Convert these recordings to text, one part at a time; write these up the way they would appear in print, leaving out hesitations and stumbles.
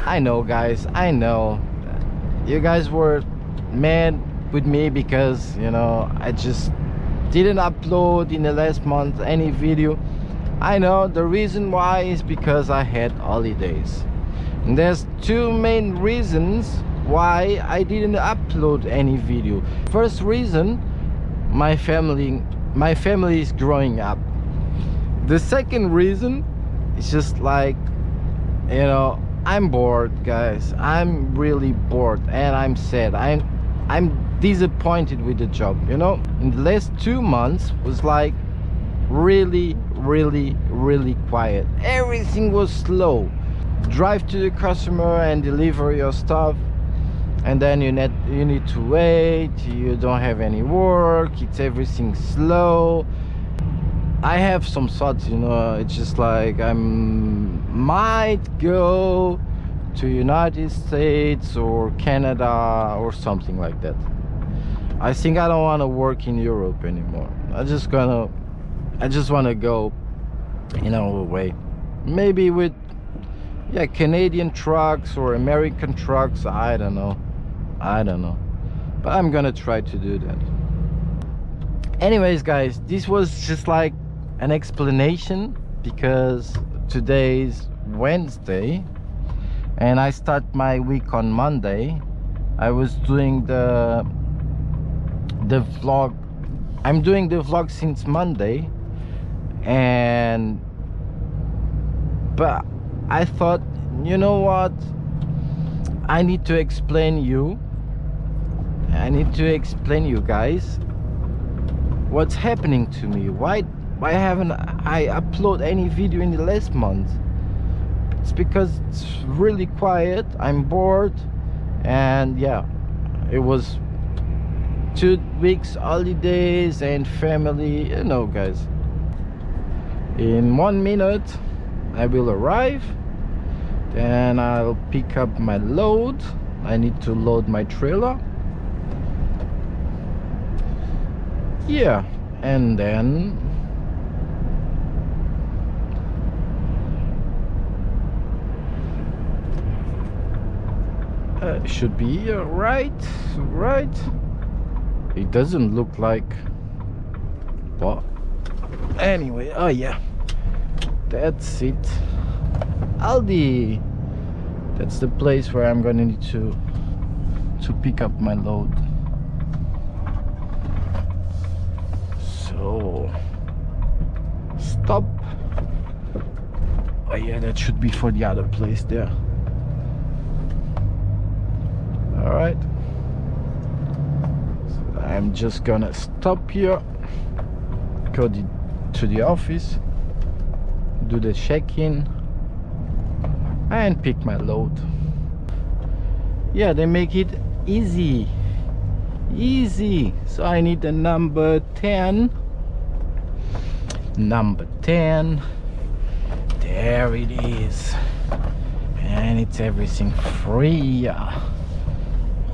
I know, guys, I know you guys were mad with me because, you know, I just didn't upload in the last month any video. I know the reason why is because I had holidays, and there's two main reasons why I didn't upload any video. First reason, my family is growing up. The second reason is just like, you know, I'm bored, guys. I'm really bored and I'm sad. I'm disappointed with the job, you know. In the last 2 months was like really quiet. Everything was slow. Drive to the customer and deliver your stuff, and then you need to wait. You don't have any work. It's everything slow. I have some thoughts, you know. It's just like I might go to United States or Canada or something like that. I think I don't want to work in Europe anymore. I just want to go in another way. Maybe with, yeah, Canadian trucks or American trucks. I don't know, but I'm gonna try to do that. Anyways, guys, this was just like an explanation because today's Wednesday and I start my week on Monday. I was doing the vlog. I'm doing the vlog since Monday, but I thought, you know what, I need to explain you guys what's happening to me. Why haven't I uploaded any video in the last month? It's because it's really quiet. I'm bored, and yeah, it was 2 weeks holidays and family, you know, guys. In 1 minute I will arrive, then I'll pick up my load. I need to load my trailer, yeah, and then should be right. It doesn't look like, well, anyway, oh yeah, that's it. Aldi, that's the place where I'm gonna need to pick up my load. So stop. Oh yeah, that should be for the other place there. All right, so I'm just gonna stop here, go to the office, do the check-in and pick my load. Yeah, they make it easy Easy. So I need the number 10. Number 10. There it is. And it's everything free.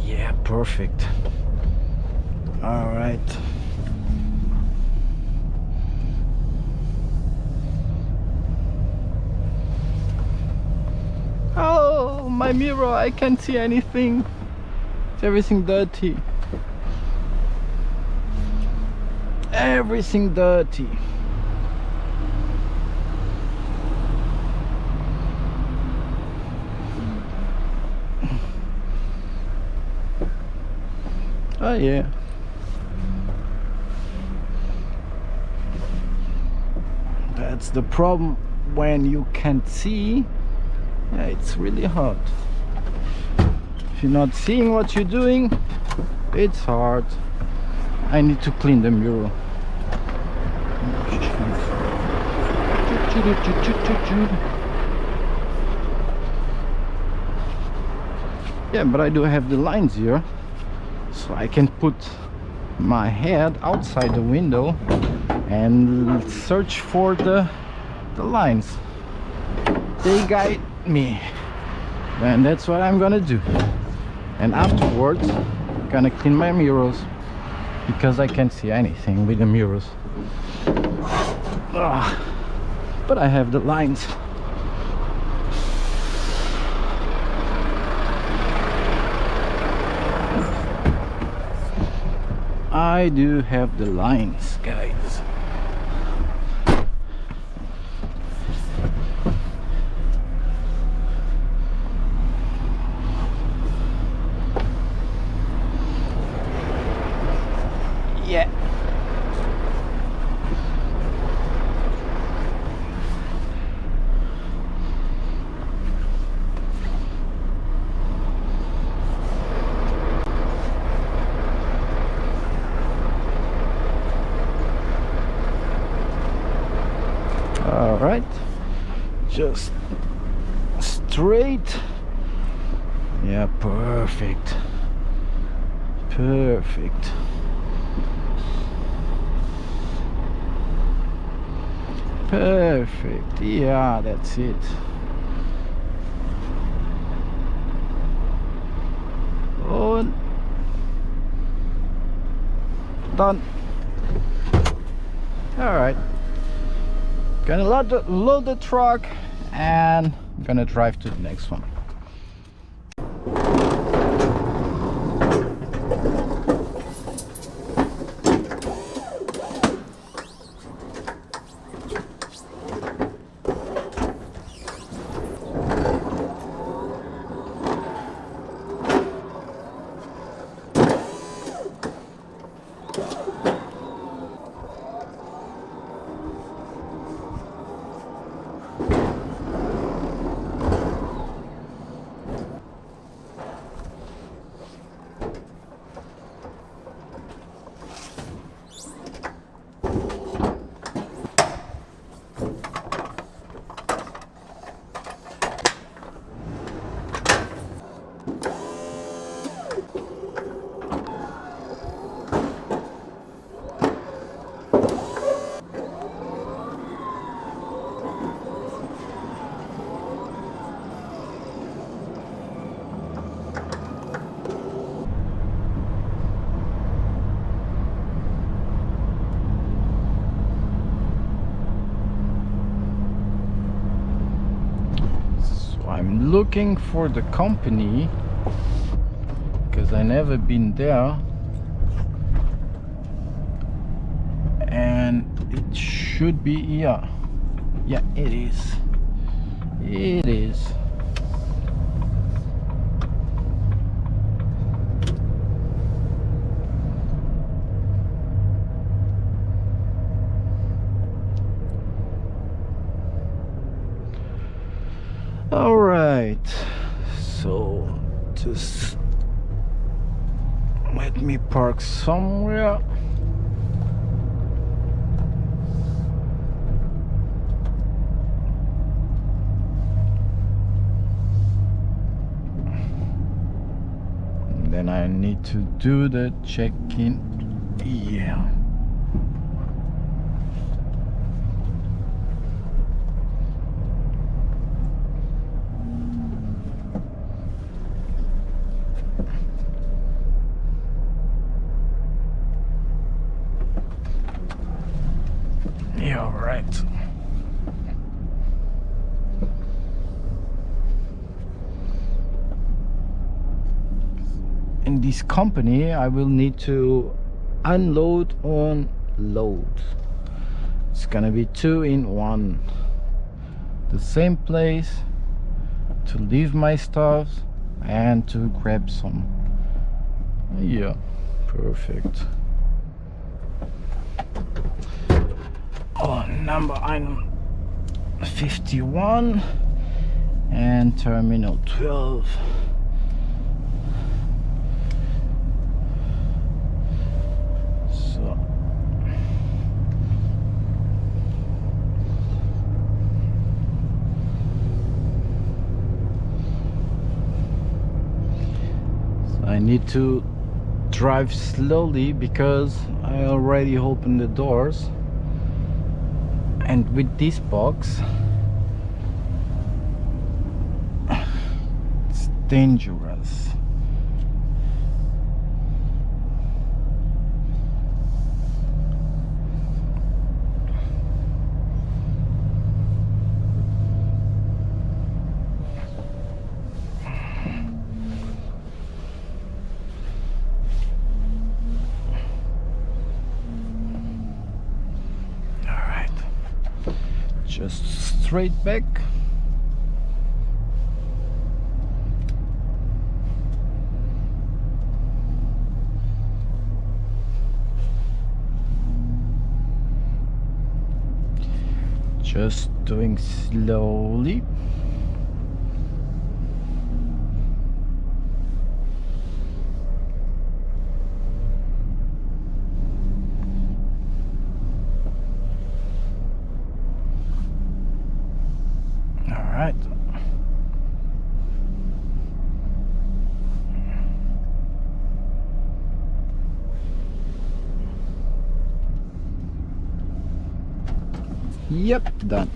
Yeah, perfect. All right. Oh, my mirror, I can't see anything. It's everything dirty. Everything dirty. Oh yeah. That's the problem when you can't see. Yeah, it's really hard. If you're not seeing what you're doing, it's hard. I need to clean the mirror. Yeah, but I do have the lines here, so I can put my head outside the window and search for the lines. They guide me, and that's what I'm gonna do. And afterwards I'm gonna clean my mirrors, because I can't see anything with the mirrors. But I have the lines. I do have the lines, guys. Yeah. All right, just straight. Yeah, perfect. Perfect. Perfect. Yeah, that's it. Oh, done. All right. Gonna load the truck and gonna drive to the next one. I'm looking for the company because I never been there, and it should be here. Yeah, it is. It is. All right, so just let me park somewhere. then I need to do the check-in. Yeah. Yeah, all right. In this company I will need to unload on load. It's gonna be 2 in 1. The same place to leave my stuff and to grab some. Yeah, perfect. Oh, number item 51 and terminal 12. So I need to drive slowly because I already opened the doors, and with this box it's dangerous. Just straight back. Just doing slowly. Right. Yep, done.